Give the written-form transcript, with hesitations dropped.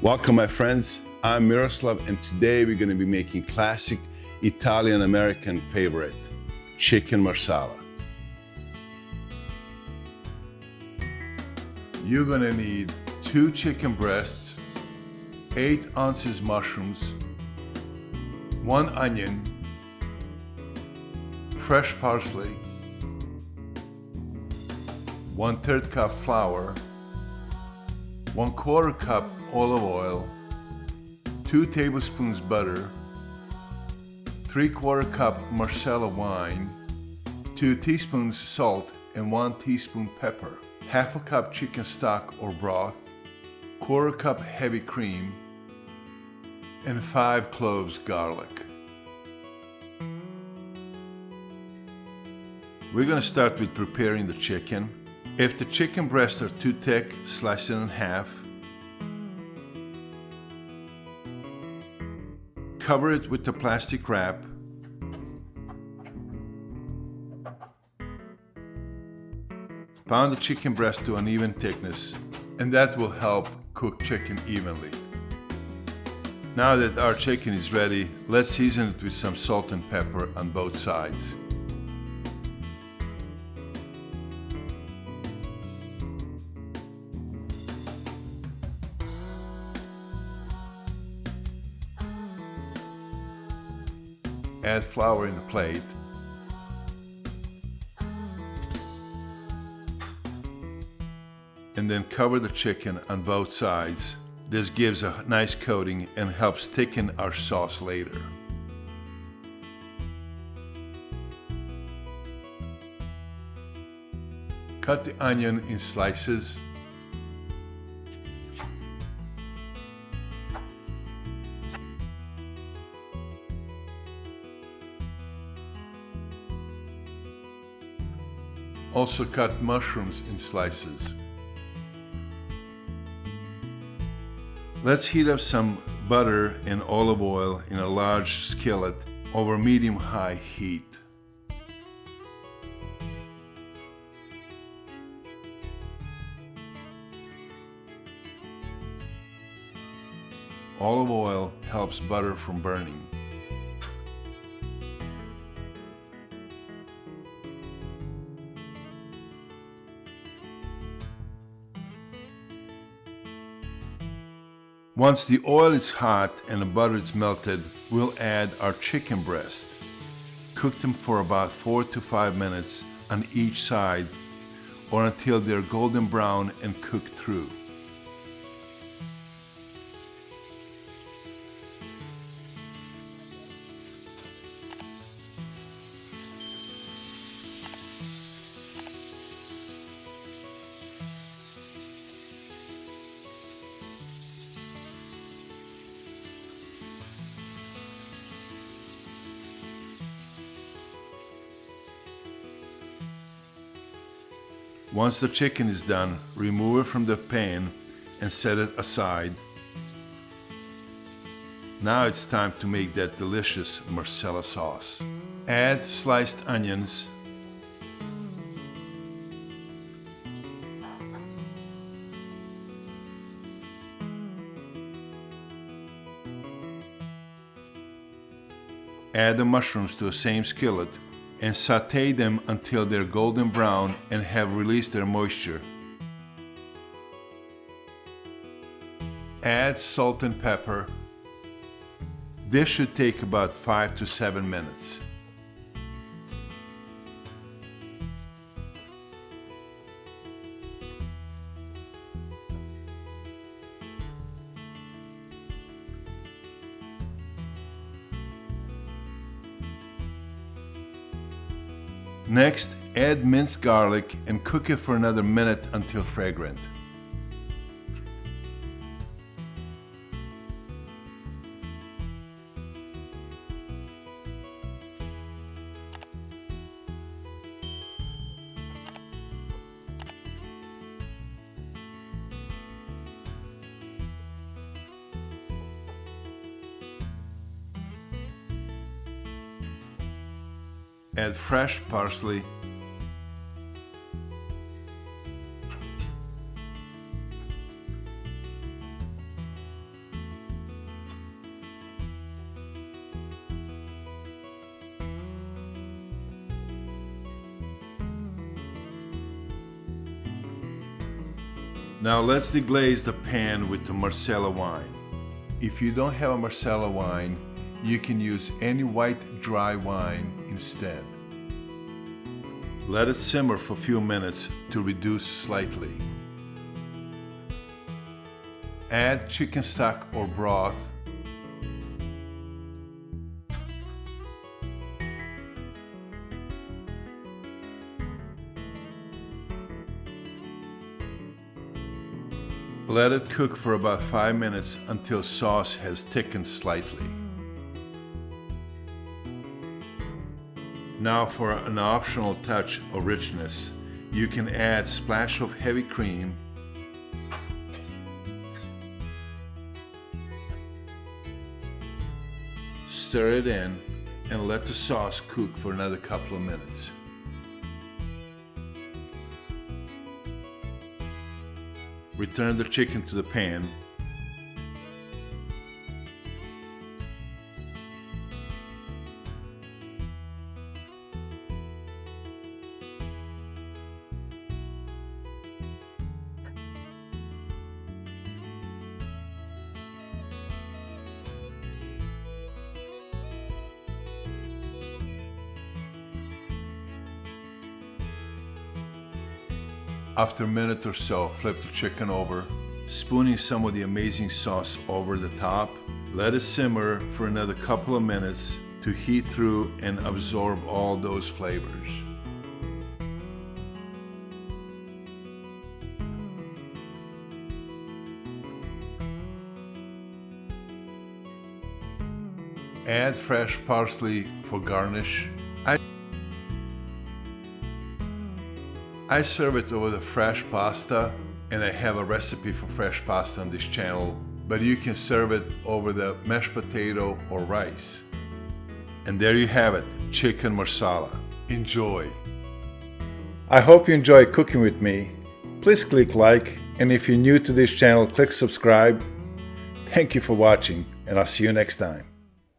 Welcome, my friends. I'm Miroslav, and today we're going to be making classic Italian-American favorite, Chicken Marsala. You're going to need 2 chicken breasts, 8 ounces mushrooms, 1 onion, fresh parsley, 1/3 cup flour, 1/4 cup olive oil, 2 tablespoons butter, 3/4 cup Marsala wine, 2 teaspoons salt and 1 teaspoon pepper, 1/2 cup chicken stock or broth, 1/4 cup heavy cream, and 5 cloves garlic. We're going to start with preparing the chicken. If the chicken breasts are too thick, slice it in half. Cover it with the plastic wrap. Pound the chicken breast to an even thickness, and that will help cook chicken evenly. Now that our chicken is ready, let's season it with some salt and pepper on both sides. Add flour in a plate. And then cover the chicken on both sides. This gives a nice coating and helps thicken our sauce later. Cut the onion in slices. Also cut mushrooms in slices. Let's heat up some butter and olive oil in a large skillet over medium-high heat. Olive oil helps butter from burning. Once the oil is hot and the butter is melted, we'll add our chicken breast. Cook them for about 4 to 5 minutes on each side or until they're golden brown and cooked through. Once the chicken is done, remove it from the pan and set it aside. Now it's time to make that delicious Marsala sauce. Add sliced onions, add the mushrooms to the same skillet and sauté them until they're golden brown and have released their moisture. Add salt and pepper. This should take about 5 to 7 minutes. Next, add minced garlic and cook it for another minute until fragrant. Add fresh parsley, Now let's deglaze the pan with the Marsala wine. If you don't have a Marsala wine, you can use any white dry wine instead. Let it simmer for a few minutes to reduce slightly. Add chicken stock or broth. Let it cook for about 5 minutes until sauce has thickened slightly. Now for an optional touch of richness, you can add a splash of heavy cream, stir it in, and let the sauce cook for another couple of minutes. Return the chicken to the pan. After a minute or so, flip the chicken over, spooning some of the amazing sauce over the top. Let it simmer for another couple of minutes to heat through and absorb all those flavors. Add fresh parsley for garnish. I serve it over the fresh pasta, and I have a recipe for fresh pasta on this channel, but you can serve it over the mashed potato or rice. And there you have it, chicken marsala. Enjoy. I hope you enjoy cooking with me. Please click like, and if you're new to this channel, click subscribe. Thank you for watching, and I'll see you next time.